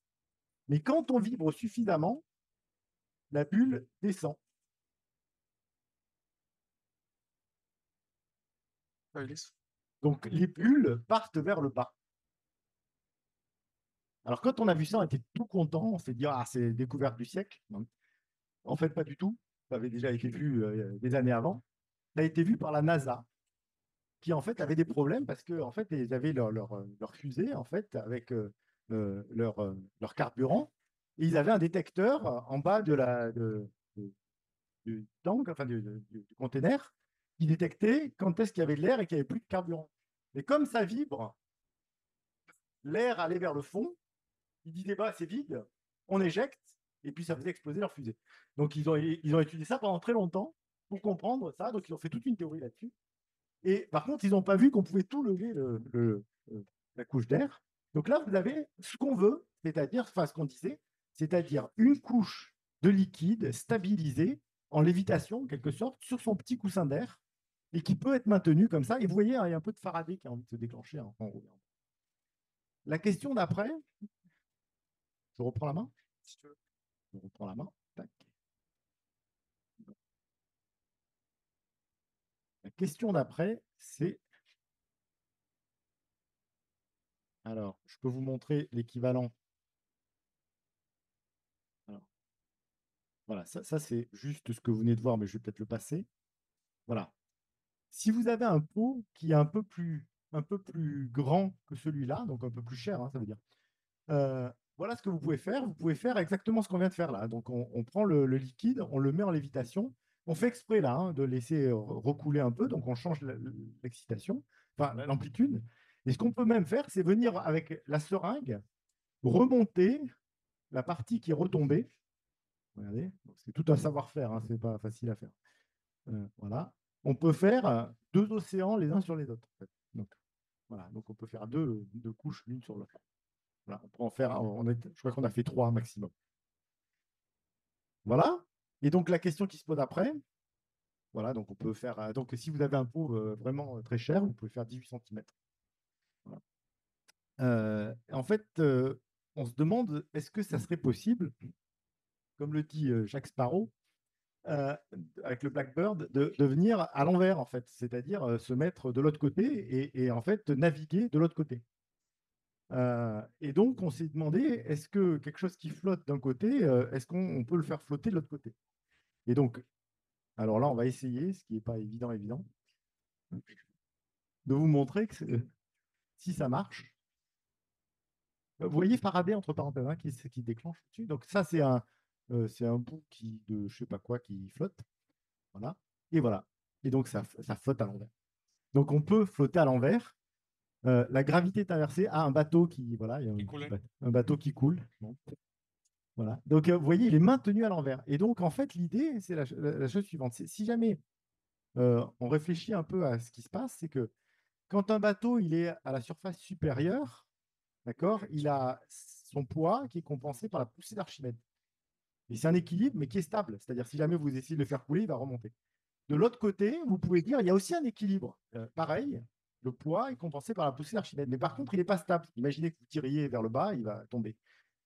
Mais quand on vibre suffisamment, la bulle descend. Donc les bulles partent vers le bas. Alors quand on a vu ça, on était tout content, on s'est dit ah c'est découverte du siècle. En fait pas du tout. Ça avait déjà été vu des années avant. Ça a été vu par la NASA, qui en fait avait des problèmes parce que en fait ils avaient leur fusée en fait avec leur carburant, et ils avaient un détecteur en bas du tank, enfin du container, qui détectait quand est-ce qu'il y avait de l'air et qu'il n'y avait plus de carburant. Mais comme ça vibre, l'air allait vers le fond, ils disaient bah c'est vide, on éjecte, et puis ça faisait exploser leur fusée. Donc ils ont étudié ça pendant très longtemps pour comprendre ça, donc ils ont fait toute une théorie là-dessus. Et par contre, ils n'ont pas vu qu'on pouvait tout lever la couche d'air. Donc là, vous avez ce qu'on veut, c'est-à-dire, ce qu'on disait, c'est-à-dire une couche de liquide stabilisée en lévitation, en quelque sorte, sur son petit coussin d'air, et qui peut être maintenue comme ça. Et vous voyez, il y a un peu de Faraday qui a envie de se déclencher en haut. La question d'après, je reprends la main. Je reprends la main. Tac. question d'après, c'est... Alors, je peux vous montrer l'équivalent. Alors, voilà, ça c'est juste ce que vous venez de voir, mais je vais peut-être le passer. Voilà. Si vous avez un pot qui est un peu plus grand que celui-là, donc un peu plus cher, hein, ça veut dire. Voilà ce que vous pouvez faire. Vous pouvez faire exactement ce qu'on vient de faire là. Donc, on prend le liquide, on le met en lévitation. On fait exprès là de laisser recouler un peu. Donc, on change l'excitation, enfin l'amplitude. Et ce qu'on peut même faire, c'est venir avec la seringue remonter la partie qui est retombée. Regardez, c'est tout un savoir-faire, hein, c'est pas facile à faire. Voilà. On peut faire deux océans les uns sur les autres. En fait. Donc, voilà. Donc, on peut faire deux couches l'une sur l'autre. Voilà. On peut en faire, je crois qu'on a fait 3 maximum. Voilà. Et donc, la question qui se pose après, voilà, donc on peut faire, donc si vous avez un pot vraiment très cher, vous pouvez faire 18 cm. Voilà. En fait, on se demande, est-ce que ça serait possible, comme le dit Jacques Sparrow, avec le Blackbird, de venir à l'envers, en fait, c'est-à-dire se mettre de l'autre côté et en fait naviguer de l'autre côté. Et donc, on s'est demandé, est-ce que quelque chose qui flotte d'un côté, est-ce qu'on peut le faire flotter de l'autre côté? Et donc, alors là, on va essayer, ce qui n'est pas évident, de vous montrer que si ça marche. Vous voyez Faraday, entre parenthèses, hein, qui déclenche dessus. Donc, ça, c'est un bout de je ne sais pas quoi qui flotte. Voilà. Et voilà. Et donc, ça flotte à l'envers. Donc, on peut flotter à l'envers. La gravité est inversée à un bateau qui, voilà, il y a un bateau qui coule. Bon. Voilà. Donc, vous voyez, il est maintenu à l'envers. Et donc, en fait, l'idée, c'est la chose suivante. Si jamais on réfléchit un peu à ce qui se passe, c'est que quand un bateau il est à la surface supérieure, d'accord, il a son poids qui est compensé par la poussée d'Archimède. Et c'est un équilibre, mais qui est stable. C'est-à-dire, si jamais vous essayez de le faire couler, il va remonter. De l'autre côté, vous pouvez dire il y a aussi un équilibre. Pareil, le poids est compensé par la poussée d'Archimède. Mais par contre, il n'est pas stable. Imaginez que vous tiriez vers le bas, il va tomber.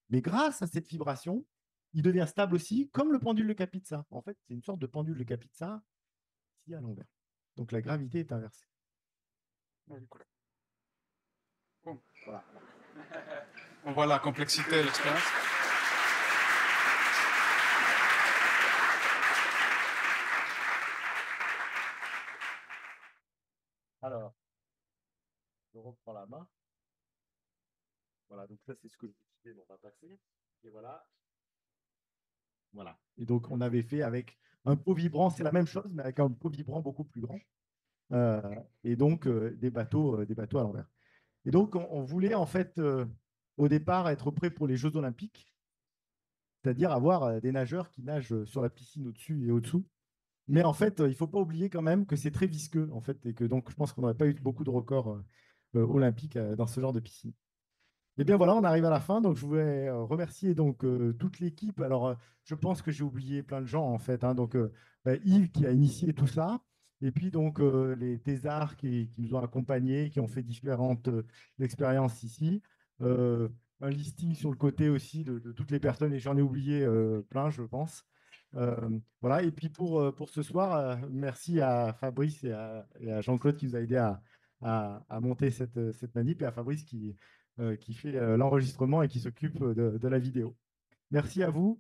Mais grâce à cette vibration, il devient stable aussi, comme le pendule de Kapitsa. En fait, c'est une sorte de pendule de Kapitsa ici à l'envers. Donc la gravité est inversée. Bon. Voilà. On voit la complexité de l'expérience. Alors, je reprends la main. Voilà, donc ça, c'est ce que je vous disais, on va passer. Et voilà. Voilà. Et donc, on avait fait avec un pot vibrant, c'est la même chose, mais avec un pot vibrant beaucoup plus grand. Et donc, des bateaux à l'envers. Et donc, on voulait, en fait, au départ, être prêt pour les Jeux Olympiques, c'est-à-dire avoir des nageurs qui nagent sur la piscine au-dessus et au-dessous. Mais en fait, il ne faut pas oublier quand même que c'est très visqueux, en fait, et que donc, je pense qu'on n'aurait pas eu beaucoup de records olympiques dans ce genre de piscine. Eh bien voilà, on arrive à la fin, donc je voulais remercier donc toute l'équipe. Alors, je pense que j'ai oublié plein de gens en fait, hein. Donc Yves qui a initié tout ça, et puis donc les thésards qui nous ont accompagnés, qui ont fait différentes expériences ici. Un listing sur le côté aussi de toutes les personnes, et j'en ai oublié plein, je pense. Voilà, et puis pour ce soir, merci à Fabrice et à Jean-Claude qui nous a aidé à monter cette manip, et à Fabrice qui fait l'enregistrement et qui s'occupe de la vidéo. Merci à vous.